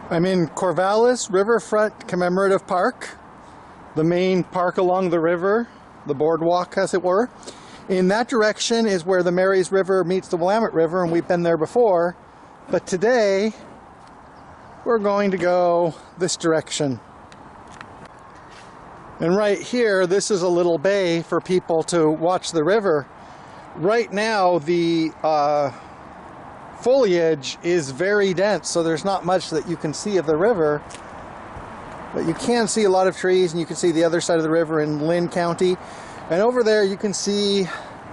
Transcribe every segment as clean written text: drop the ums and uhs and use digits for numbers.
I'm in Corvallis Riverfront Commemorative Park, the main park along the river, the boardwalk as it were. In that direction is where the Marys River meets the Willamette River, and we've been there before. But today, we're going to go this direction. And right here, this is a little bay for people to watch the river. Right now, the foliage is very dense, so there's not much that you can see of the river. But you can see a lot of trees, and you can see the other side of the river in Lynn County. And over there you can see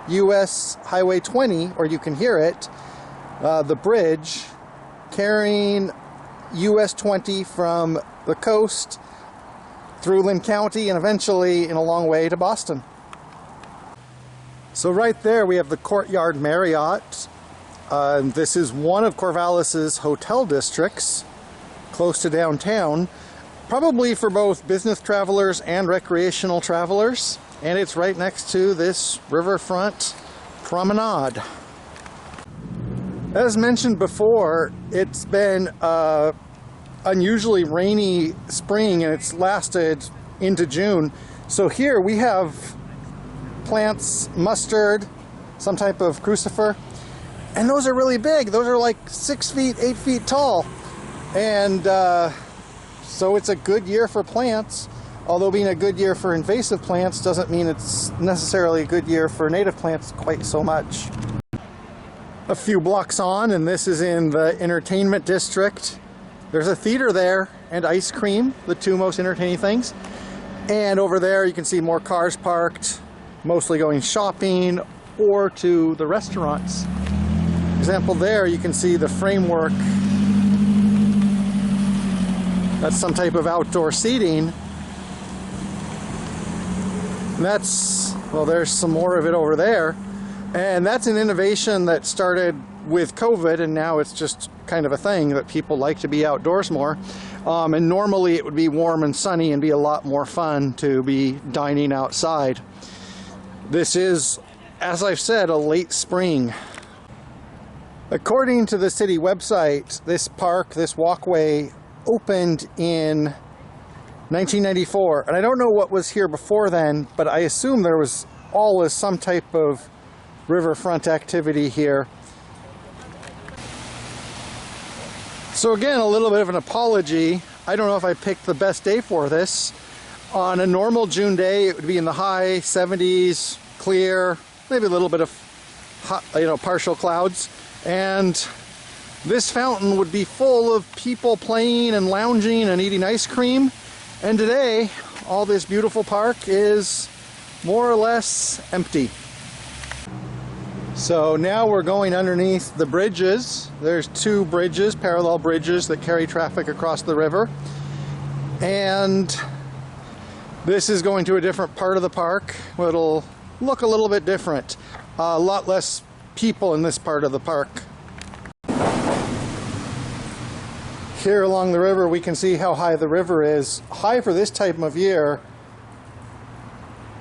US Highway 20, or you can hear it, the bridge carrying US 20 from the coast through Lynn County and eventually in a long way to Boston. So right there we have the Courtyard Marriott. This is one of Corvallis's hotel districts close to downtown, probably for both business travelers and recreational travelers, and it's right next to this riverfront promenade. As mentioned before, it's been unusually rainy spring, and it's lasted into June. So here we have plants, mustard, some type of crucifer, and those are really big. Those are like 6 feet, 8 feet tall. And so it's a good year for plants, although being a good year for invasive plants doesn't mean it's necessarily a good year for native plants quite so much. A few blocks on, and this is in the entertainment district. There's a theater there and ice cream, the two most entertaining things. And over there you can see more cars parked, mostly going shopping or to the restaurants. For example, there you can see the framework. That's some type of outdoor seating. And that's, well, there's some more of it over there. And that's an innovation that started with COVID, and now it's just kind of a thing that people like to be outdoors more. And normally it would be warm and sunny and be a lot more fun to be dining outside. This is, as I've said, a late spring. According to the city website, this park, this walkway, opened in 1994. And I don't know what was here before then, but I assume there was always some type of riverfront activity here. So again, a little bit of an apology. I don't know if I picked the best day for this. On a normal June day, it would be in the high 70s, clear, maybe a little bit of hot, partial clouds. And this fountain would be full of people playing and lounging and eating ice cream. And today, all this beautiful park is more or less empty. So now we're going underneath the bridges. There's two bridges, parallel bridges that carry traffic across the river. And this is going to a different part of the park. It'll look a little bit different. A lot less people in this part of the park. Here along the river we can see how high the river is. High for this time of year,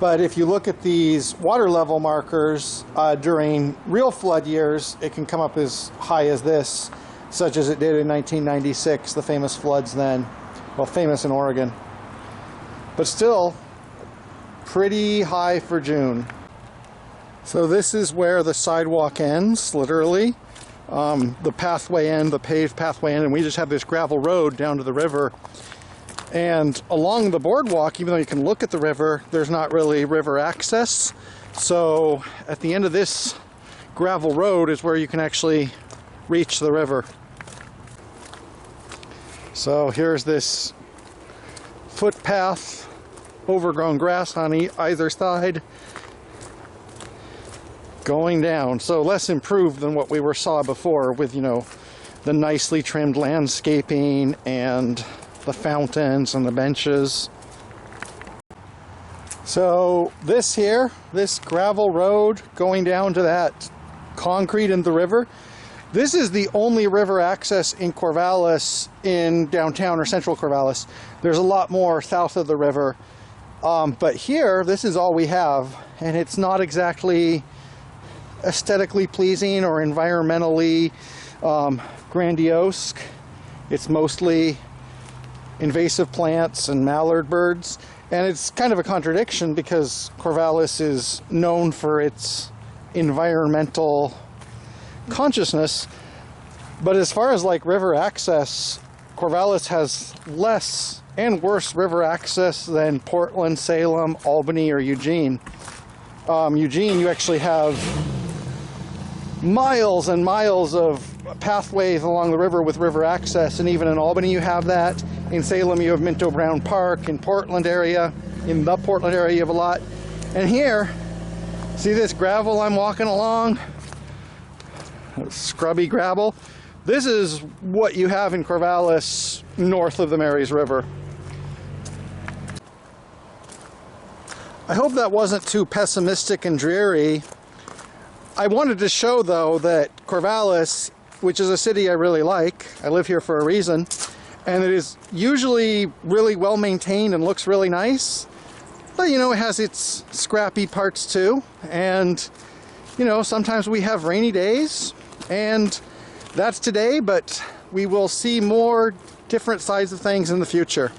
but if you look at these water level markers during real flood years, it can come up as high as this, such as it did in 1996, the famous floods then. Well, famous in Oregon. But still, pretty high for June. So this is where the sidewalk ends, literally. The pathway end, the paved pathway end, and we just have this gravel road down to the river. And along the boardwalk, even though you can look at the river, there's not really river access. So at the end of this gravel road is where you can actually reach the river. So here's this footpath, overgrown grass on either side, going down. So less improved than what we saw before with, the nicely trimmed landscaping and the fountains and the benches. So this here, this gravel road going down to that concrete in the river, this is the only river access in Corvallis, in downtown or central Corvallis. There's a lot more south of the river. But here, this is all we have, and it's not exactly aesthetically pleasing or environmentally grandiose. It's mostly invasive plants and mallard birds. And it's kind of a contradiction because Corvallis is known for its environmental consciousness. But as far as like river access, Corvallis has less and worse river access than Portland, Salem, Albany, or Eugene. Eugene, you actually have miles and miles of pathways along the river with river access, and even in Albany you have that. In Salem you have Minto Brown Park. In the Portland area you have a lot. And here, see this gravel I'm walking along? Scrubby gravel. This is what you have in Corvallis north of the Marys River. I hope that wasn't too pessimistic and dreary. I wanted to show, though, that Corvallis, which is a city I really like, I live here for a reason, and it is usually really well maintained and looks really nice, but you know, it has its scrappy parts too, and you know, sometimes we have rainy days, and that's today, but we will see more different sides of things in the future.